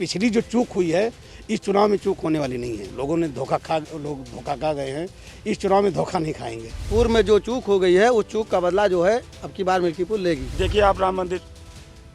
पिछली जो चूक हुई है इस चुनाव में चूक होने वाली नहीं है। लोग धोखा खा गए हैं, इस चुनाव में धोखा नहीं खाएंगे। पूर्व में जो चूक हो गई है उस चूक का बदला जो है अब की बार मिल्कीपुर लेगी। देखिए आप राम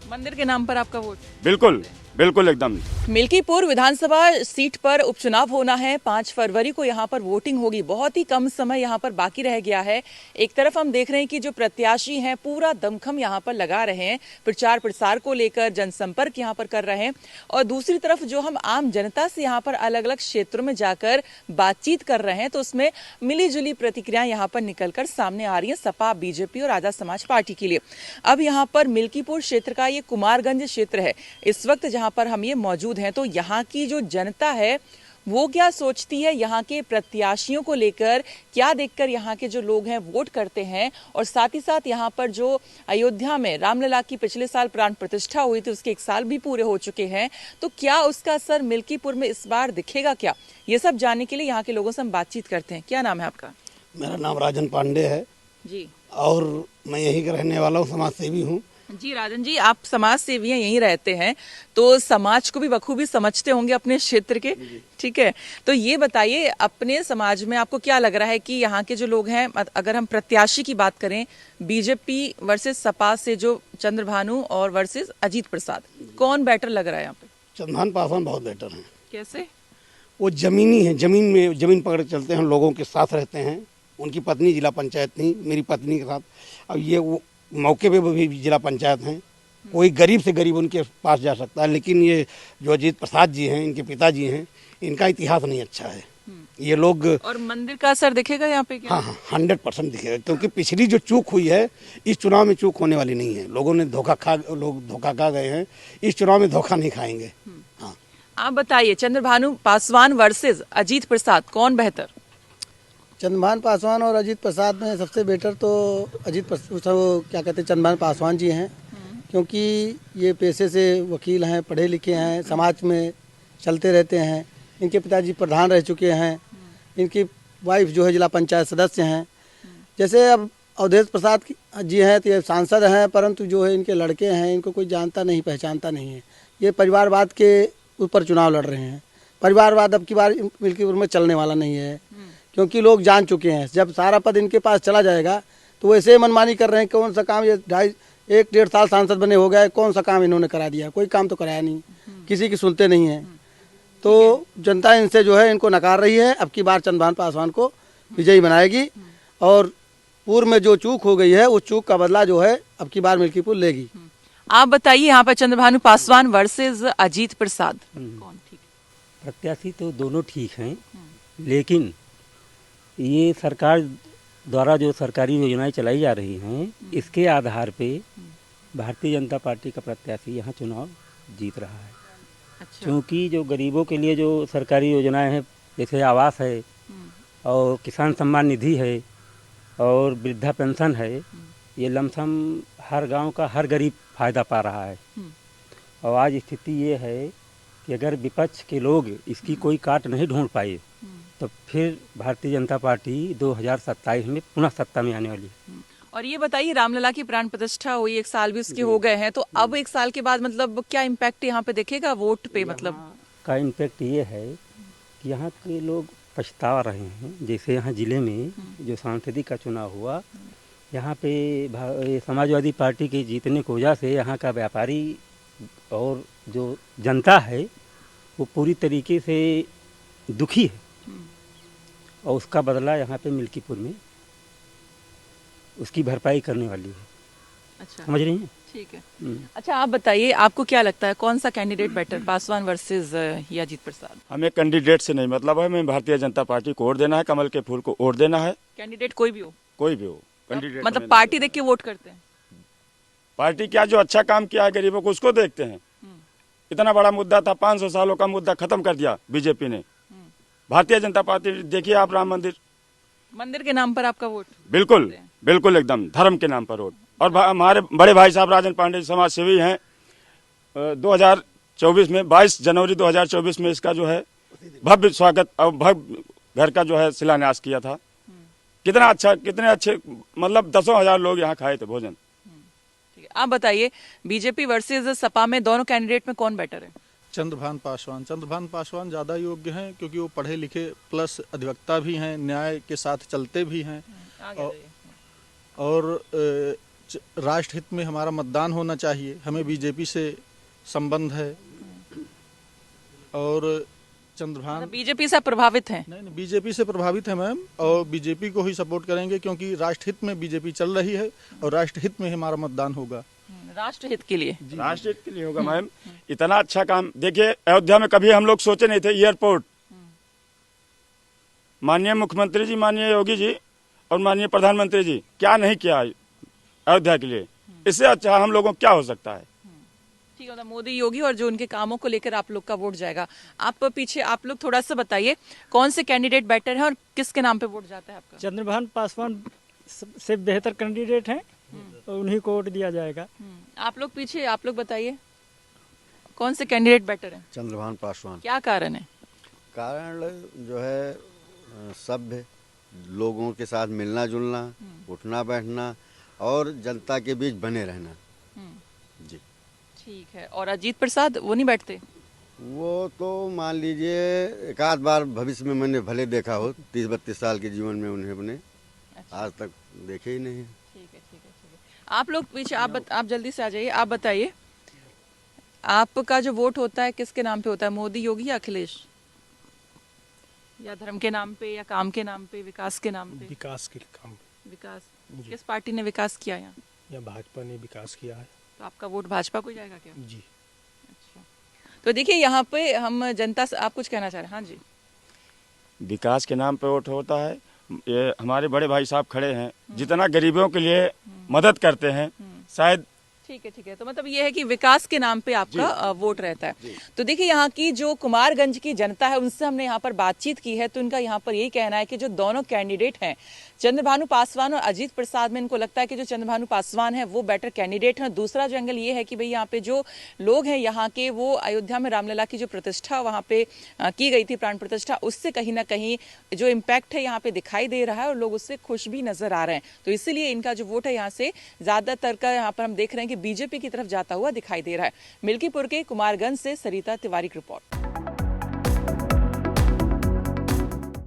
मंदिर के नाम पर आपका वोट? बिल्कुल बिल्कुल एकदम। मिल्कीपुर विधानसभा सीट पर उपचुनाव होना है। 5 फरवरी को यहाँ पर वोटिंग होगी। बहुत ही कम समय यहाँ पर बाकी रह गया है। एक तरफ हम देख रहे हैं कि जो प्रत्याशी हैं पूरा दमखम यहाँ पर लगा रहे हैं, प्रचार प्रसार को लेकर जनसंपर्क यहाँ पर कर रहे हैं, और दूसरी तरफ जो हम आम जनता से यहाँ पर अलग अलग क्षेत्रों में जाकर बातचीत कर रहे हैं तो उसमें मिली जुली प्रतिक्रियाएं यहाँ पर निकलकर सामने आ रही है सपा, बीजेपी और आजाद समाज पार्टी के लिए। अब यहाँ पर मिल्कीपुर क्षेत्र का ये कुमारगंज क्षेत्र है इस वक्त जहाँ पर हम ये मौजूद हैं, तो यहाँ की जो जनता है वो क्या सोचती है, यहाँ के प्रत्याशियों को लेकर क्या देखकर यहाँ के जो लोग हैं वोट करते हैं, और साथ ही साथ यहाँ पर जो अयोध्या में रामलला की पिछले साल प्राण प्रतिष्ठा हुई थी उसके 1 साल भी पूरे हो चुके हैं, तो क्या उसका असर मिल्कीपुर में इस बार दिखेगा क्या, ये सब जानने के लिए यहाँ के लोगों से हम बातचीत करते हैं। क्या नाम है आपका? मेरा नाम राजन पांडे है जी, और मैं यहीं का रहने वाला हूँ, समाज सेवी हूँ। जी राजन जी, आप समाज सेवी हैं, यहीं रहते हैं, तो समाज को भी बखूबी समझते होंगे अपने क्षेत्र के, ठीक है। तो ये बताइए अपने समाज में आपको क्या लग रहा है कि यहाँ के जो लोग हैं, अगर हम प्रत्याशी की बात करें, बीजेपी वर्सेस सपा से जो चंद्रभानु और वर्सेस अजीत प्रसाद, कौन बेटर लग रहा है यहाँ पे? चंद्रभानु पासवान बहुत बेटर हैं। कैसे? वो जमीनी है, जमीन पकड़ के चलते हैं, लोगों के साथ रहते हैं। उनकी पत्नी जिला पंचायत थी, मेरी पत्नी के साथ। अब ये वो मौके पे भी जिला पंचायत हैं, कोई गरीब से गरीब उनके पास जा सकता है। लेकिन ये जो अजीत प्रसाद जी हैं, इनके पिताजी हैं, इनका इतिहास नहीं अच्छा है। ये लोग और मंदिर का असर दिखेगा यहाँ पे क्या? हाँ 100% दिखेगा, क्योंकि पिछली जो चूक हुई है इस चुनाव में चूक होने वाली नहीं है। लोग धोखा खा गए हैं, इस चुनाव में धोखा नहीं खाएंगे। हाँ, आप बताइए चंद्रभानु पासवान वर्सेस अजीत प्रसाद, कौन बेहतर? चंद्रभानु पासवान और अजीत प्रसाद में सबसे बेटर तो क्या कहते हैं चंद्रभानु पासवान जी हैं, क्योंकि ये पेशे से वकील हैं, पढ़े लिखे हैं, समाज में चलते रहते हैं। इनके पिताजी प्रधान रह चुके हैं, इनकी वाइफ जो है जिला पंचायत सदस्य हैं। जैसे अब अवधेश प्रसाद जी हैं तो ये सांसद हैं, परंतु जो है इनके लड़के हैं, इनको कोई जानता नहीं पहचानता नहीं है। ये परिवारवाद के ऊपर चुनाव लड़ रहे हैं। परिवारवाद अब की बार मिल्कीपुर में चलने वाला नहीं है, क्योंकि लोग जान चुके हैं जब सारा पद इनके पास चला जाएगा तो वैसे ही मनमानी कर रहे हैं। कौन सा काम ये 1.5 साल सांसद बने हो गए, कौन सा काम इन्होंने करा दिया? कोई काम तो कराया नहीं, किसी की सुनते नहीं है। तो जनता इनसे जो है इनको नकार रही है। अब की बार चंद्रभानु पासवान को विजयी बनाएगी, और पूर्व में जो चूक हो गई है उस चूक का बदला जो है अब की बार मिल्कीपुर लेगी। आप बताइए यहाँ पर चंद्रभानु पासवान वर्सेस अजीत प्रसाद, कौन ठीक? प्रत्याशी तो दोनों ठीक हैं, लेकिन ये सरकार द्वारा जो सरकारी योजनाएं चलाई जा रही हैं इसके आधार पे भारतीय जनता पार्टी का प्रत्याशी यहाँ चुनाव जीत रहा है। अच्छा। क्योंकि जो गरीबों के लिए जो सरकारी योजनाएं हैं, जैसे आवास है और किसान सम्मान निधि है और वृद्धा पेंशन है, ये लमसम हर गांव का हर गरीब फायदा पा रहा है। और आज स्थिति ये है कि अगर विपक्ष के लोग इसकी कोई काट नहीं ढूंढ पाए तो फिर भारतीय जनता पार्टी 2027 में पुनः सत्ता में आने वाली है। और ये बताइए रामलला की प्राण प्रतिष्ठा हुई, 1 साल भी उसके हो गए हैं, तो अब 1 साल के बाद मतलब क्या इम्पैक्ट यहाँ पे दिखेगा वोट पे? मतलब का इम्पैक्ट ये है कि यहाँ के लोग पछता रहे हैं। जैसे यहाँ जिले में जो सांसदी का चुनाव हुआ, यहाँ पे समाजवादी पार्टी के जीतने की वजह से यहाँ का व्यापारी और जो जनता है वो पूरी तरीके से दुखी है, और उसका बदला यहाँ पे मिल्कीपुर में उसकी भरपाई करने वाली है। अच्छा, समझ रही हैं? ठीक है। अच्छा, आप बताइए आपको क्या लगता है कौन सा कैंडिडेट बेटर, पासवान वर्सेस या अजीत प्रसाद? हमें कैंडिडेट से नहीं मतलब है, हमें भारतीय जनता पार्टी को वोट देना है, कमल के फूल को वोट देना है। कैंडिडेट कोई भी हो? कोई भी हो कैंडिडेट, मतलब पार्टी देख के वोट करते हैं? पार्टी क्या जो अच्छा काम किया है गरीबों को उसको देखते हैं। इतना बड़ा मुद्दा था, 500 सालों का मुद्दा खत्म कर दिया बीजेपी ने। भारतीय जनता पार्टी, देखिए आप राम मंदिर के नाम पर आपका वोट? बिल्कुल बिल्कुल एकदम, धर्म के नाम पर वोट। और हमारे बड़े भाई साहब राजन पांडे समाज सेवी हैं। 2024 में 22 जनवरी 2024 में इसका जो है भव्य स्वागत और भव्य घर का जो है शिलान्यास किया था। कितना अच्छा, कितने अच्छे, मतलब 10,000 लोग यहाँ खाए थे भोजन। ठीक है, आप बताइए बीजेपी वर्सेस सपा में दोनों कैंडिडेट में कौन बेटर है? चंद्रभान पासवान ज़्यादा योग्य हैं क्योंकि वो पढ़े लिखे प्लस अधिवक्ता भी हैं, न्याय के साथ चलते भी हैं और राष्ट्र हित में हमारा मतदान होना चाहिए। हमें बीजेपी से संबंध है और चंद्रभान बीजेपी से प्रभावित हैं? नहीं, बीजेपी से प्रभावित है मैम, और बीजेपी को ही सपोर्ट करेंगे क्योंकि राष्ट्र हित में बीजेपी चल रही है और राष्ट्र हित में हमारा मतदान होगा। राष्ट्र हित के लिए? राष्ट्र हित के लिए होगा मैम। इतना अच्छा काम देखिए, अयोध्या में कभी हम लोग सोचे नहीं थे एयरपोर्ट, माननीय मुख्यमंत्री जी, माननीय योगी जी और माननीय प्रधानमंत्री जी क्या नहीं किया अयोध्या के लिए। इससे अच्छा हम लोगों को क्या हो सकता है। ठीक है, मोदी योगी और जो उनके कामों को लेकर आप लोग का वोट जाएगा। आप पीछे आप लोग थोड़ा सा बताइए कौन से कैंडिडेट बेटर है और किसके नाम पे वोट जाता है आपका? चंद्रभान पासवान से बेहतर कैंडिडेट हैं और उन्हीं को वोट दिया जाएगा। आप लोग पीछे आप लोग बताइए कौन से कैंडिडेट बेटर है? चंद्रभान पासवान। क्या कारण है? कारण जो है सभ्य, लोगों के साथ मिलना जुलना, उठना बैठना और जनता के बीच बने रहना। जी ठीक है। और अजीत प्रसाद वो नहीं बैठते? वो तो मान लीजिए एक आध बार भविष्य में मैंने भले देखा हो, 30-32 साल के जीवन में उन्हें अपने आज तक देखे ही नहीं। ठीक है, ठीक है, ठीक है। आप लोग पीछे आप जल्दी से आ जाइए। आप बताइए आपका जो वोट होता है किसके नाम पे होता है? मोदी, योगी या अखिलेश? या धर्म के नाम पे या काम के नाम पे, विकास के नाम पे? विकास के काम। विकास किस पार्टी ने विकास किया यहाँ? या भाजपा ने विकास किया है। तो आपका वोट भाजपा को जाएगा क्या? जी। अच्छा, तो देखिए यहाँ पे हम जनता से, आप कुछ कहना चाह रहे हैं? हाँ जी। विकास के नाम पे वोट होता है। ये हमारे बड़े भाई साहब खड़े हैं, जितना गरीबों के लिए मदद करते हैं, शायद। ठीक है, ठीक है। तो मतलब ये है कि विकास के नाम पे आपका वोट रहता है। तो देखिए यहाँ की जो कुमारगंज की जनता है उनसे हमने यहाँ पर बातचीत की है, तो इनका यहाँ पर यही कहना है कि जो दोनों कैंडिडेट हैं चंद्रभानु पासवान और अजीत प्रसाद में इनको लगता है कि जो चंद्रभानु पासवान है वो बेटर कैंडिडेट है। दूसरा जो एंगल ये है कि भाई यहाँ पे जो लोग हैं यहाँ के, वो अयोध्या में रामलला की जो प्रतिष्ठा वहाँ पे की गई थी, प्राण प्रतिष्ठा, उससे कहीं ना कहीं जो इम्पैक्ट है यहाँ पे दिखाई दे रहा है और लोग उससे खुश भी नजर आ रहे हैं। तो इसीलिए इनका जो वोट है यहाँ से ज्यादातर का यहाँ पर हम देख रहे हैं कि बीजेपी की तरफ जाता हुआ दिखाई दे रहा है। मिल्कीपुर के कुमारगंज से सरिता तिवारी की रिपोर्ट।